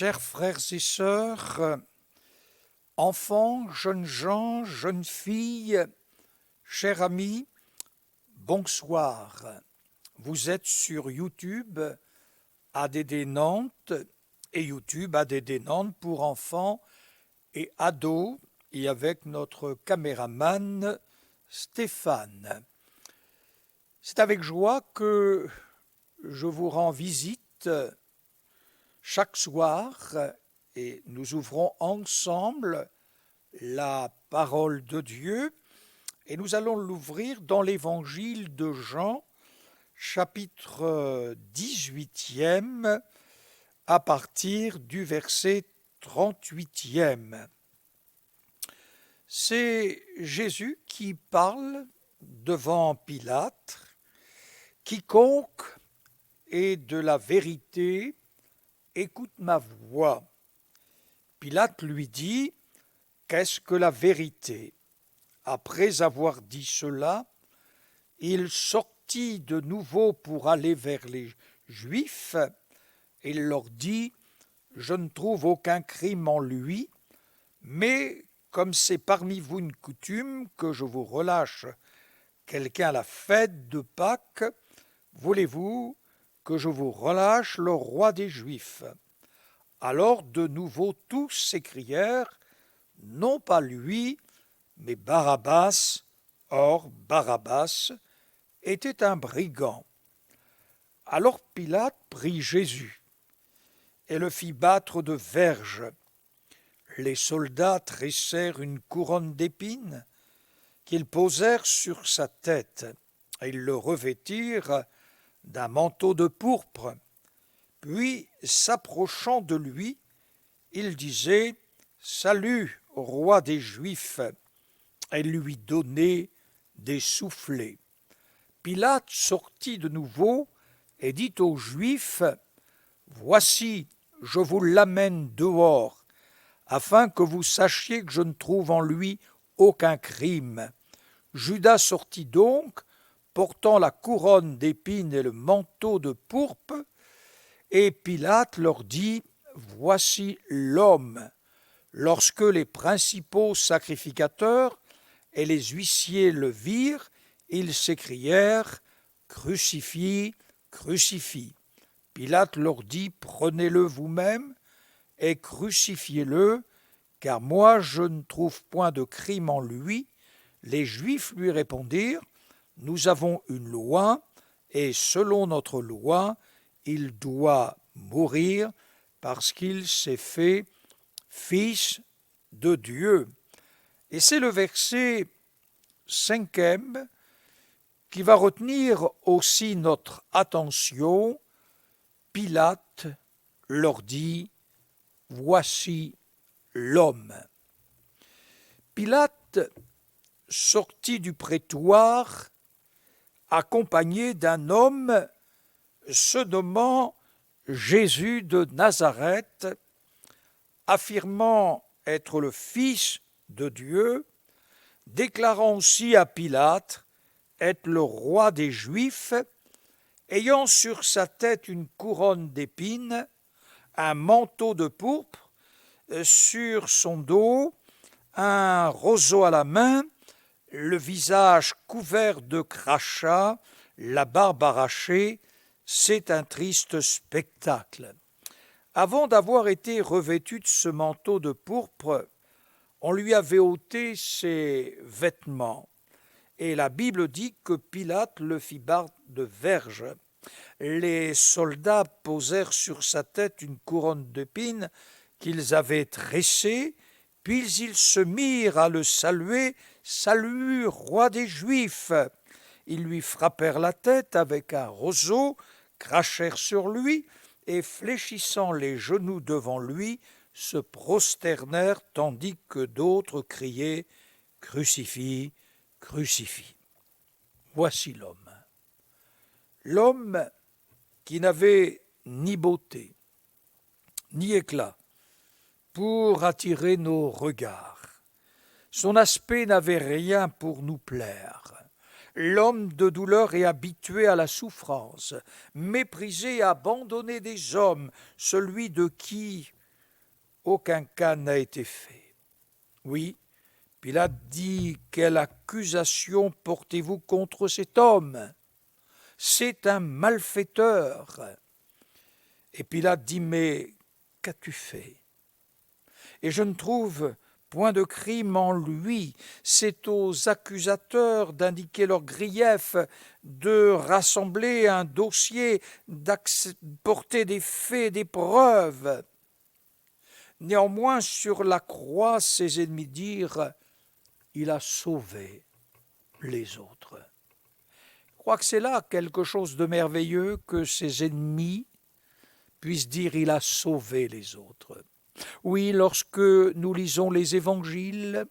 Chers frères et sœurs, enfants, jeunes gens, jeunes filles, chers amis, bonsoir. Vous êtes sur YouTube, ADD Nantes et YouTube ADD Nantes pour enfants et ados et avec notre caméraman Stéphane. C'est avec joie que je vous rends visite chaque soir et nous ouvrons ensemble la parole de Dieu et nous allons l'ouvrir dans l'évangile de Jean, chapitre 18e, à partir du verset 38e. C'est Jésus qui parle devant Pilate. Quiconque est de la vérité, écoute ma voix. Pilate lui dit, qu'est-ce que la vérité? Après avoir dit cela, il sortit de nouveau pour aller vers les Juifs et il leur dit, je ne trouve aucun crime en lui, mais comme c'est parmi vous une coutume que je vous relâche quelqu'un à la fête de Pâques, voulez-vous que je vous relâche le roi des Juifs? Alors de nouveau tous s'écrièrent, non pas lui, mais Barabbas. Or Barabbas était un brigand. Alors Pilate prit Jésus et le fit battre de verges. Les soldats tressèrent une couronne d'épines qu'ils posèrent sur sa tête, et ils le revêtirent d'un manteau de pourpre. Puis, s'approchant de lui, il disait « Salut, roi des Juifs !» et lui donnait des soufflets. Pilate sortit de nouveau et dit aux Juifs « Voici, je vous l'amène dehors, afin que vous sachiez que je ne trouve en lui aucun crime. » Judas sortit donc, portant la couronne d'épines et le manteau de pourpre, et Pilate leur dit, « Voici l'homme. » Lorsque les principaux sacrificateurs et les huissiers le virent, ils s'écrièrent, « Crucifie, crucifie !» Pilate leur dit, « Prenez-le vous-même et crucifiez-le, car moi je ne trouve point de crime en lui. » Les Juifs lui répondirent, « Nous avons une loi, et selon notre loi, il doit mourir parce qu'il s'est fait fils de Dieu. » Et c'est le verset 5e qui va retenir aussi notre attention. Pilate leur dit, « Voici l'homme. » Pilate sortit du prétoire accompagné d'un homme se nommant Jésus de Nazareth, affirmant être le Fils de Dieu, déclarant aussi à Pilate être le roi des Juifs, ayant sur sa tête une couronne d'épines, un manteau de pourpre, sur son dos, un roseau à la main, le visage couvert de crachats, la barbe arrachée. C'est un triste spectacle. Avant d'avoir été revêtu de ce manteau de pourpre, on lui avait ôté ses vêtements. Et la Bible dit que Pilate le fit battre de verges. Les soldats posèrent sur sa tête une couronne d'épines qu'ils avaient tressée, puis ils se mirent à le saluer, « Salut, roi des Juifs !» Ils lui frappèrent la tête avec un roseau, crachèrent sur lui, et fléchissant les genoux devant lui, se prosternèrent, tandis que d'autres criaient « Crucifie, crucifie !» Voici l'homme. L'homme qui n'avait ni beauté, ni éclat pour attirer nos regards. Son aspect n'avait rien pour nous plaire. L'homme de douleur et habitué à la souffrance, méprisé et abandonné des hommes, celui de qui aucun cas n'a été fait. Oui, Pilate dit, quelle accusation portez-vous contre cet homme? C'est un malfaiteur. Et Pilate dit, mais qu'as-tu fait? Et je ne trouve point de crime en lui. C'est aux accusateurs d'indiquer leurs griefs, de rassembler un dossier, d'apporter des faits, des preuves. Néanmoins, sur la croix, ses ennemis dirent, il a sauvé les autres. Je crois que c'est là quelque chose de merveilleux que ses ennemis puissent dire, il a sauvé les autres. Oui, lorsque nous lisons les évangiles,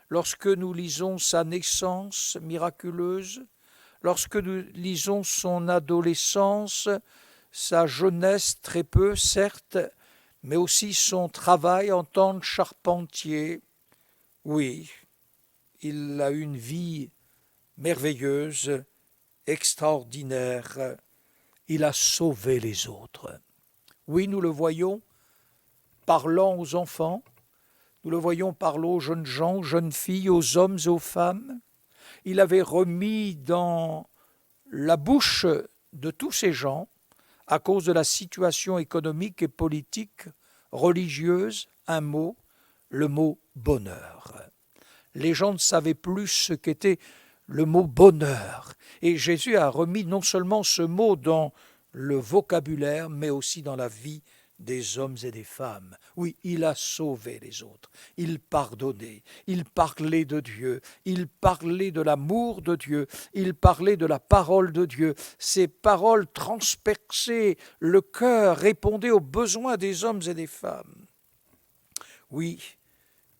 lorsque nous lisons sa naissance miraculeuse, lorsque nous lisons son adolescence, sa jeunesse très peu, certes, mais aussi son travail en tant que charpentier, oui, il a une vie merveilleuse, extraordinaire. Il a sauvé les autres. Oui, nous le voyons parlant aux enfants, nous le voyons parler aux jeunes gens, aux jeunes filles, aux hommes et aux femmes. Il avait remis dans la bouche de tous ces gens, à cause de la situation économique et politique, religieuse, un mot, le mot bonheur. Les gens ne savaient plus ce qu'était le mot bonheur. Et Jésus a remis non seulement ce mot dans le vocabulaire, mais aussi dans la vie des hommes et des femmes. Oui, il a sauvé les autres, il pardonnait, il parlait de Dieu, il parlait de l'amour de Dieu, il parlait de la parole de Dieu. Ces paroles transperçaient le cœur, répondaient aux besoins des hommes et des femmes. Oui,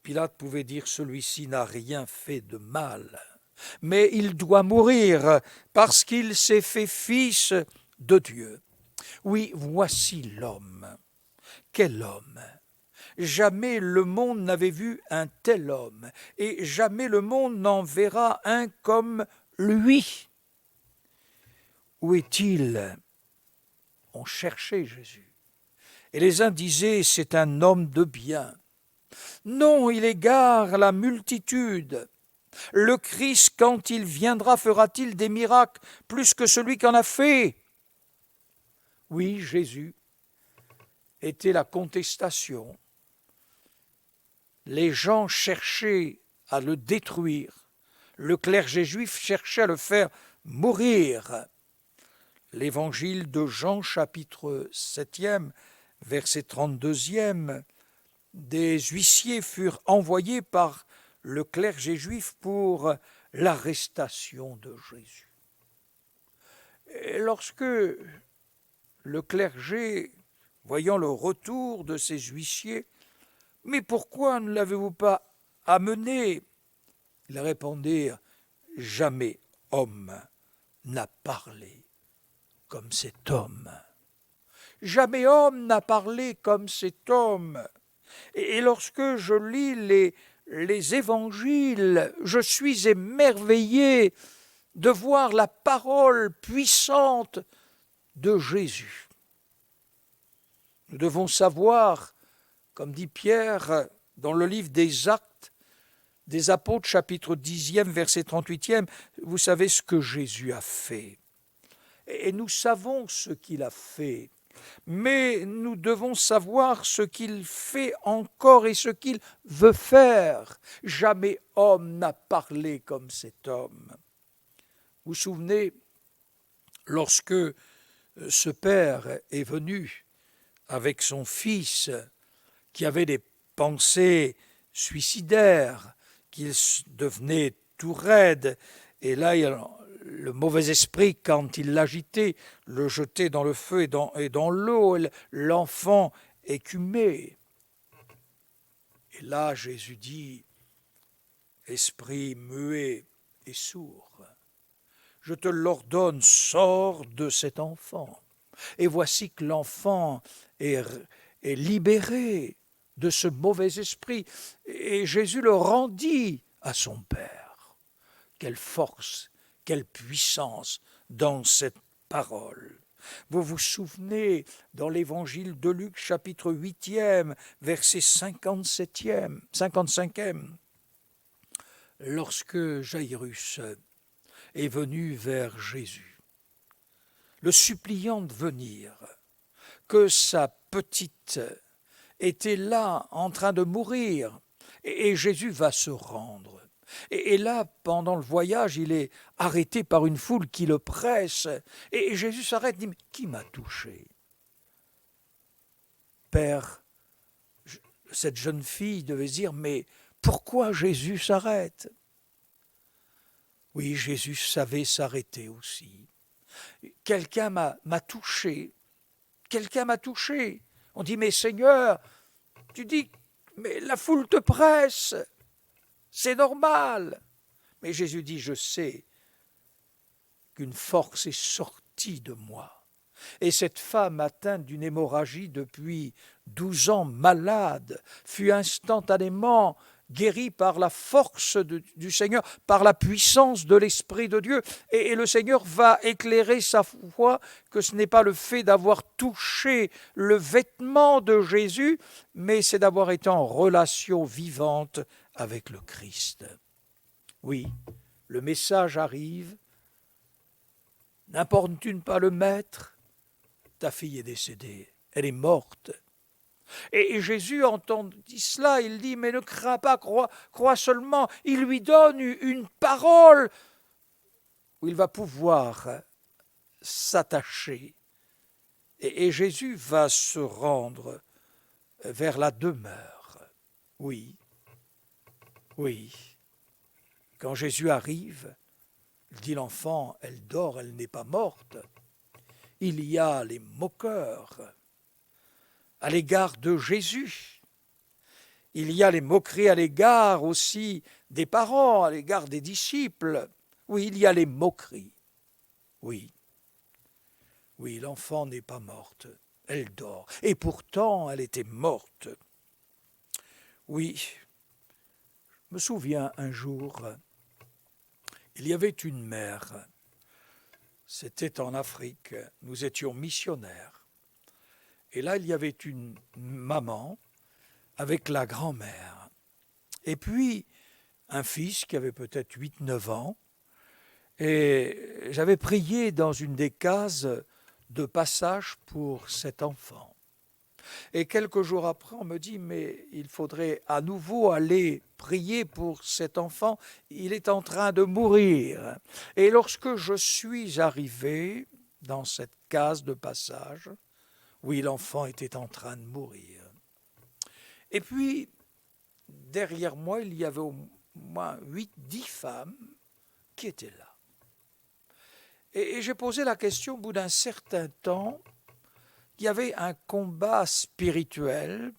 Pilate pouvait dire, celui-ci n'a rien fait de mal, mais il doit mourir parce qu'il s'est fait fils de Dieu. Oui, voici l'homme. Quel homme! Jamais le monde n'avait vu un tel homme, et jamais le monde n'en verra un comme lui. Où est-il? On cherchait Jésus. Et les uns disaient, c'est un homme de bien. Non, il égare la multitude. Le Christ, quand il viendra, fera-t-il des miracles plus que celui qu'en a fait? Oui, Jésus était la contestation. Les gens cherchaient à le détruire. Le clergé juif cherchait à le faire mourir. L'évangile de Jean, chapitre 7e, verset 32e, des huissiers furent envoyés par le clergé juif pour l'arrestation de Jésus. Et lorsque le clergé, voyant le retour de ces huissiers, « Mais pourquoi ne l'avez-vous pas amené ?» Ils répondirent, « Jamais homme n'a parlé comme cet homme. Jamais homme n'a parlé comme cet homme. » Et lorsque je lis les évangiles, je suis émerveillé de voir la parole puissante de Jésus. Nous devons savoir, comme dit Pierre dans le livre des Actes des Apôtres, chapitre 10e, verset 38e, vous savez ce que Jésus a fait. Et nous savons ce qu'il a fait, mais nous devons savoir ce qu'il fait encore et ce qu'il veut faire. Jamais homme n'a parlé comme cet homme. Vous vous souvenez, lorsque ce père est venu avec son fils qui avait des pensées suicidaires, qu'il devenait tout raide, et là le mauvais esprit, quand il l'agitait, le jetait dans le feu et dans l'eau, l'enfant écumait. Et là Jésus dit, esprit muet et sourd, je te l'ordonne, sors de cet enfant. Et voici que l'enfant est libéré de ce mauvais esprit. Et Jésus le rendit à son Père. Quelle force, quelle puissance dans cette parole. Vous vous souvenez, dans l'évangile de Luc, chapitre 8e, verset 55e, lorsque Jairus est venu vers Jésus, le suppliant de venir, que sa petite était là en train de mourir, et Jésus va se rendre. Et là, pendant le voyage, il est arrêté par une foule qui le presse, et Jésus s'arrête et dit, mais qui m'a touché? Père, cette jeune fille devait se dire, mais pourquoi Jésus s'arrête? Oui, Jésus savait s'arrêter aussi. Quelqu'un m'a touché. Quelqu'un m'a touché. On dit, mais Seigneur, tu dis, mais la foule te presse. C'est normal. Mais Jésus dit, je sais qu'une force est sortie de moi. Et cette femme atteinte d'une hémorragie depuis 12 ans, malade, fut instantanément guérie par la force du Seigneur, par la puissance de l'Esprit de Dieu. Et le Seigneur va éclairer sa foi que ce n'est pas le fait d'avoir touché le vêtement de Jésus, mais c'est d'avoir été en relation vivante avec le Christ. Oui, le message arrive. N'importune pas le maître, ta fille est décédée, elle est morte. Et Jésus entendit cela, il dit, mais ne crains pas, crois seulement. Il lui donne une parole où il va pouvoir s'attacher. Et Jésus va se rendre vers la demeure. Oui, quand Jésus arrive, il dit, l'enfant, elle dort, elle n'est pas morte. Il y a les moqueurs à l'égard de Jésus. Il y a les moqueries à l'égard aussi des parents, à l'égard des disciples. Oui, il y a les moqueries. Oui, l'enfant n'est pas morte, elle dort. Et pourtant, elle était morte. Oui, je me souviens un jour, il y avait une mère, c'était en Afrique, nous étions missionnaires. Et là, il y avait une maman avec la grand-mère. Et puis, un fils qui avait peut-être 8-9 ans. Et j'avais prié dans une des cases de passage pour cet enfant. Et quelques jours après, on me dit, mais il faudrait à nouveau aller prier pour cet enfant. Il est en train de mourir. Et lorsque je suis arrivé dans cette case de passage, oui, l'enfant était en train de mourir. Et puis, derrière moi, il y avait au moins 8-10 femmes qui étaient là. Et j'ai posé la question, au bout d'un certain temps, il y avait un combat spirituel.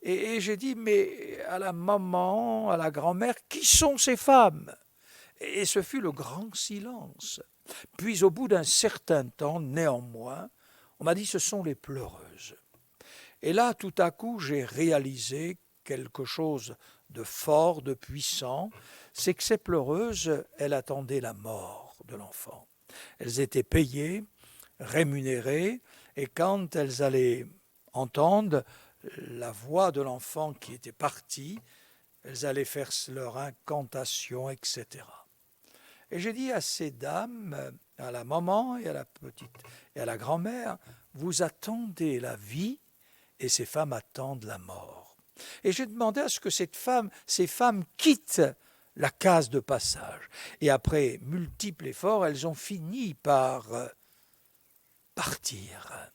Et j'ai dit, mais à la maman, à la grand-mère, qui sont ces femmes? Et ce fut le grand silence. Puis, au bout d'un certain temps, néanmoins, on m'a dit, ce sont les pleureuses. Et là, tout à coup, j'ai réalisé quelque chose de fort, de puissant, c'est que ces pleureuses, elles attendaient la mort de l'enfant. Elles étaient payées, rémunérées, et quand elles allaient entendre la voix de l'enfant qui était parti, elles allaient faire leur incantation, etc. Et j'ai dit à ces dames, à la maman et à la petite et à la grand-mère, vous attendez la vie et ces femmes attendent la mort. Et j'ai demandé à ce que ces femmes quittent la case de passage. Et après multiples efforts, elles ont fini par partir.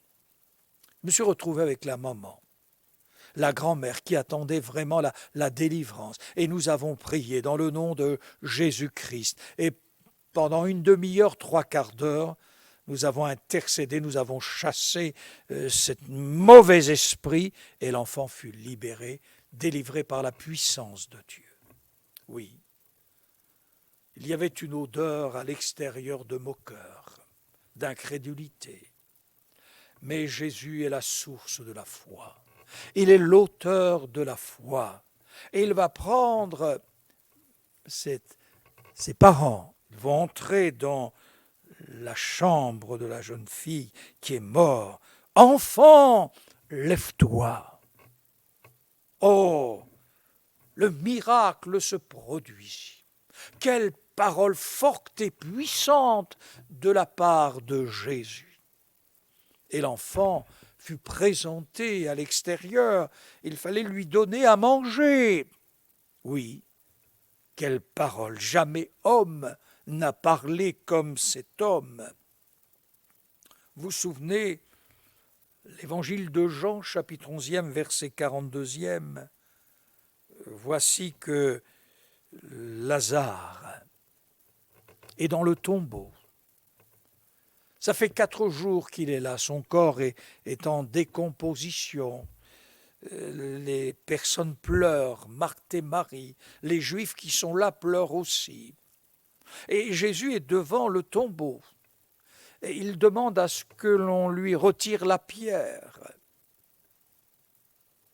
Je me suis retrouvé avec la maman, la grand-mère qui attendait vraiment la délivrance. Et nous avons prié dans le nom de Jésus-Christ. Et pendant une demi-heure, 3/4 d'heure, nous avons intercédé, nous avons chassé ce mauvais esprit et l'enfant fut libéré, délivré par la puissance de Dieu. Oui, il y avait une odeur à l'extérieur de moqueur, d'incrédulité. Mais Jésus est la source de la foi. Il est l'auteur de la foi. Et il va prendre ses parents, ils vont entrer dans la chambre de la jeune fille qui est morte. « Enfant, lève-toi !» Oh, le miracle se produisit. Quelle parole forte et puissante de la part de Jésus. Et l'enfant fut présenté à l'extérieur. Il fallait lui donner à manger. Oui, quelle parole! Jamais homme n'a parlé comme cet homme. Vous vous souvenez, l'évangile de Jean, chapitre 11e, verset 42e, voici que Lazare est dans le tombeau. Ça fait 4 jours qu'il est là, son corps est en décomposition. Les personnes pleurent, Marthe et Marie, les Juifs qui sont là pleurent aussi. Et Jésus est devant le tombeau. Et il demande à ce que l'on lui retire la pierre.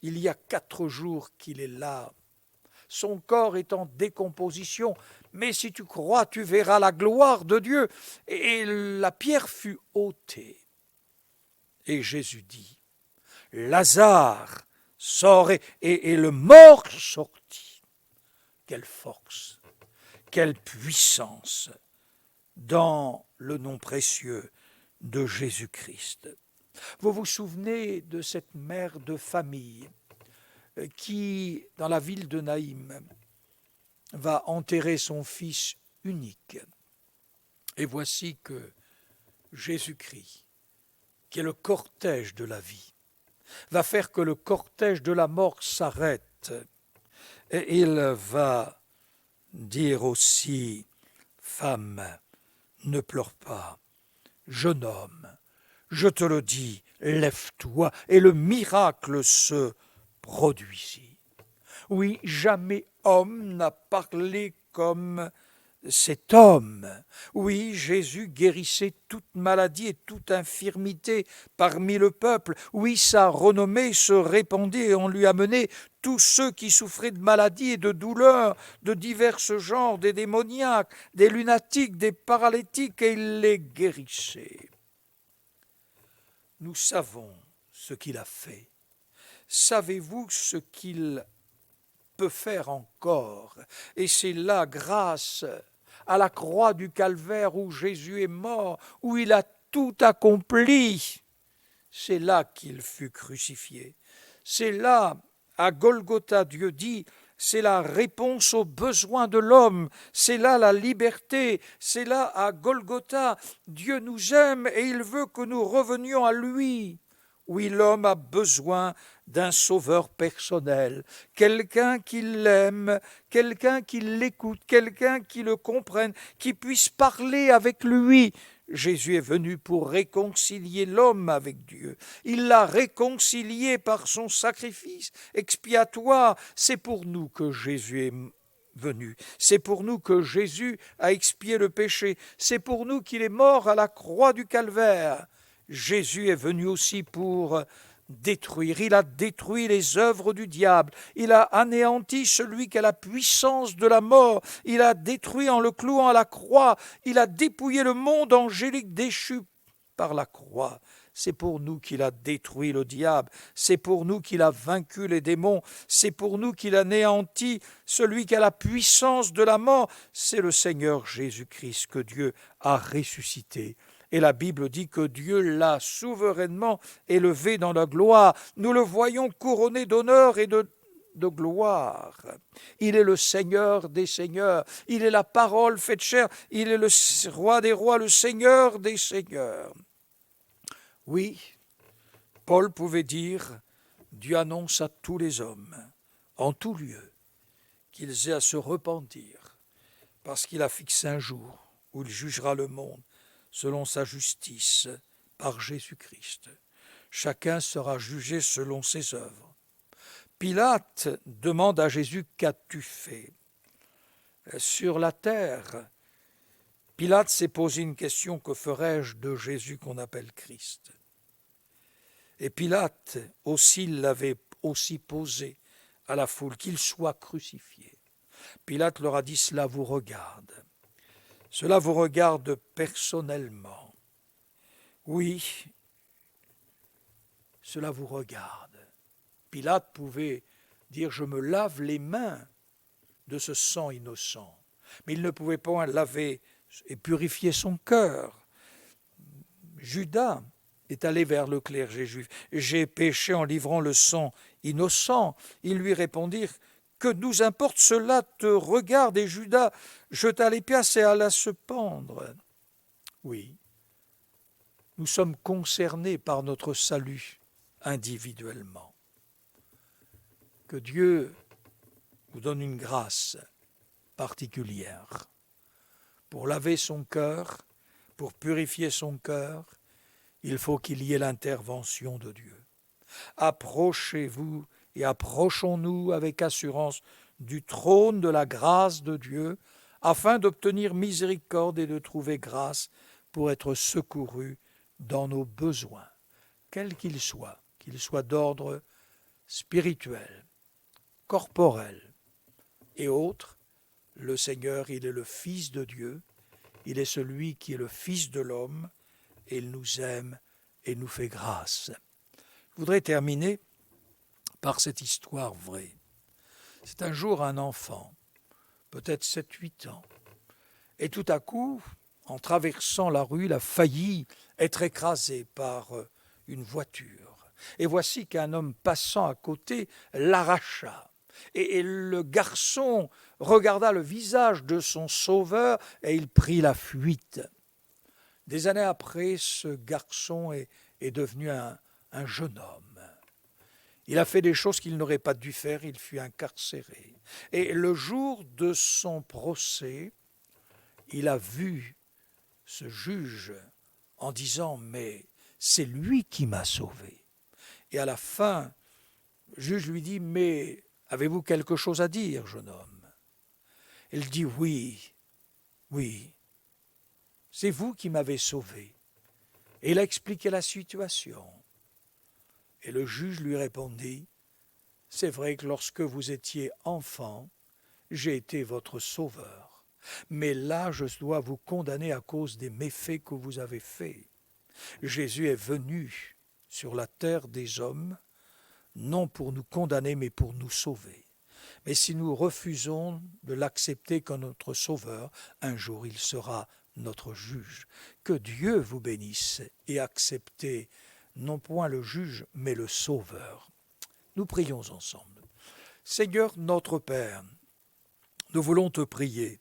Il y a 4 jours qu'il est là. Son corps est en décomposition. Mais si tu crois, tu verras la gloire de Dieu. Et la pierre fut ôtée. Et Jésus dit, Lazare, sort, et le mort sortit. Quelle force, quelle puissance dans le nom précieux de Jésus-Christ. Vous vous souvenez de cette mère de famille qui, dans la ville de Naïm, va enterrer son fils unique. Et voici que Jésus-Christ, qui est le cortège de la vie, va faire que le cortège de la mort s'arrête. Et il va dire aussi, femme, ne pleure pas, jeune homme, je te le dis, lève-toi. Et le miracle se produisit. Oui, jamais homme n'a parlé comme cet homme. Oui, Jésus guérissait toute maladie et toute infirmité parmi le peuple. Oui, sa renommée se répandait et on lui amenait tous ceux qui souffraient de maladies et de douleurs de divers genres, des démoniaques, des lunatiques, des paralytiques, et il les guérissait. Nous savons ce qu'il a fait. Savez-vous ce qu'il peut faire encore? Et c'est là, grâce à la croix du Calvaire où Jésus est mort, où il a tout accompli. C'est là qu'il fut crucifié. C'est là, à Golgotha, Dieu dit, c'est la réponse aux besoins de l'homme, c'est là la liberté, c'est là, à Golgotha, Dieu nous aime et il veut que nous revenions à lui. Oui, l'homme a besoin d'un sauveur personnel, quelqu'un qui l'aime, quelqu'un qui l'écoute, quelqu'un qui le comprenne, qui puisse parler avec lui. Jésus est venu pour réconcilier l'homme avec Dieu. Il l'a réconcilié par son sacrifice expiatoire. C'est pour nous que Jésus est venu. C'est pour nous que Jésus a expié le péché. C'est pour nous qu'il est mort à la croix du Calvaire. Jésus est venu aussi pour détruire. Il a détruit les œuvres du diable. Il a anéanti celui qui a la puissance de la mort. Il a détruit en le clouant à la croix. Il a dépouillé le monde angélique déchu par la croix. C'est pour nous qu'il a détruit le diable. C'est pour nous qu'il a vaincu les démons. C'est pour nous qu'il a anéanti celui qui a la puissance de la mort. C'est le Seigneur Jésus-Christ que Dieu a ressuscité. Et la Bible dit que Dieu l'a souverainement élevé dans la gloire. Nous le voyons couronné d'honneur et de gloire. Il est le Seigneur des seigneurs. Il est la parole faite chair. Il est le roi des rois, le Seigneur des seigneurs. Oui, Paul pouvait dire, Dieu annonce à tous les hommes, en tout lieu, qu'ils aient à se repentir, parce qu'il a fixé un jour où il jugera le monde selon sa justice par Jésus-Christ. Chacun sera jugé selon ses œuvres. Pilate demande à Jésus, qu'as-tu fait? Sur la terre, Pilate s'est posé une question, que ferai-je de Jésus qu'on appelle Christ? Et Pilate aussi l'avait aussi posé à la foule, qu'il soit crucifié. Pilate leur a dit, cela vous regarde. Cela vous regarde personnellement. Oui, cela vous regarde. Pilate pouvait dire « Je me lave les mains de ce sang innocent ». Mais il ne pouvait pas laver et purifier son cœur. Judas est allé vers le clergé juif. « J'ai péché en livrant le sang innocent ». Ils lui répondirent « Que nous importe, cela te regarde ?» Et Judas jeta les pièces et alla se pendre. Oui, nous sommes concernés par notre salut individuellement. Que Dieu vous donne une grâce particulière pour laver son cœur, pour purifier son cœur. Il faut qu'il y ait l'intervention de Dieu. Approchez-vous et approchons-nous avec assurance du trône de la grâce de Dieu, afin d'obtenir miséricorde et de trouver grâce pour être secourus dans nos besoins, quels qu'ils soient d'ordre spirituel, corporel et autres. Le Seigneur, il est le Fils de Dieu, il est celui qui est le Fils de l'homme, et il nous aime et nous fait grâce. Je voudrais terminer par cette histoire vraie. C'est un jour un enfant, peut-être 7-8 ans, et tout à coup, en traversant la rue, il a failli être écrasé par une voiture. Et voici qu'un homme passant à côté l'arracha. Et le garçon regarda le visage de son sauveur et il prit la fuite. Des années après, ce garçon est devenu un jeune homme. Il a fait des choses qu'il n'aurait pas dû faire, il fut incarcéré. Et le jour de son procès, il a vu ce juge en disant « Mais c'est lui qui m'a sauvé ». Et à la fin, le juge lui dit « Mais avez-vous quelque chose à dire, jeune homme ?» Il dit « Oui, oui, c'est vous qui m'avez sauvé. » Et il a expliqué la situation. Et le juge lui répondit « C'est vrai que lorsque vous étiez enfant, j'ai été votre sauveur. Mais là, je dois vous condamner à cause des méfaits que vous avez faits. Jésus est venu sur la terre des hommes, non pour nous condamner, mais pour nous sauver. Mais si nous refusons de l'accepter comme notre sauveur, un jour il sera notre juge. Que Dieu vous bénisse et acceptez non point le juge, mais le sauveur. » Nous prions ensemble. Seigneur notre Père, nous voulons te prier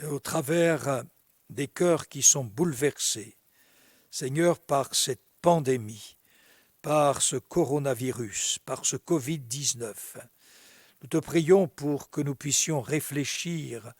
au travers des cœurs qui sont bouleversés, Seigneur, par cette pandémie, par ce coronavirus, par ce Covid-19. Nous te prions pour que nous puissions réfléchir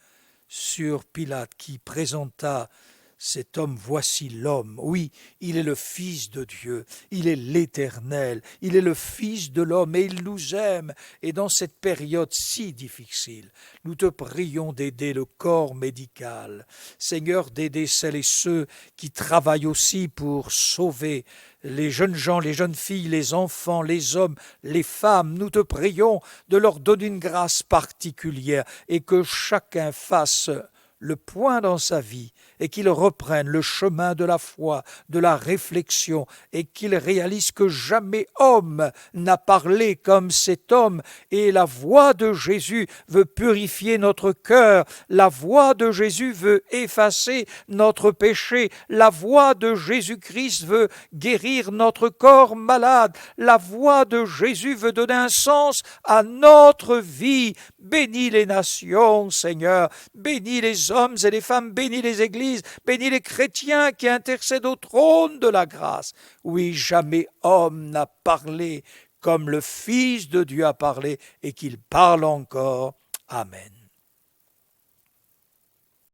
sur Pilate qui présenta cet homme, voici l'homme. Oui, il est le Fils de Dieu, il est l'Éternel, il est le Fils de l'homme et il nous aime. Et dans cette période si difficile, nous te prions d'aider le corps médical. Seigneur, d'aider celles et ceux qui travaillent aussi pour sauver les jeunes gens, les jeunes filles, les enfants, les hommes, les femmes. Nous te prions de leur donner une grâce particulière et que chacun fasse le point dans sa vie et qu'il reprenne le chemin de la foi, de la réflexion et qu'il réalise que jamais homme n'a parlé comme cet homme et la voix de Jésus veut purifier notre cœur, la voix de Jésus veut effacer notre péché, la voix de Jésus-Christ veut guérir notre corps malade, la voix de Jésus veut donner un sens à notre vie. Bénis les nations, Seigneur, bénis les hommes et les femmes, bénis les églises, bénis les chrétiens qui intercèdent au trône de la grâce. Oui, jamais homme n'a parlé comme le Fils de Dieu a parlé et qu'il parle encore. Amen.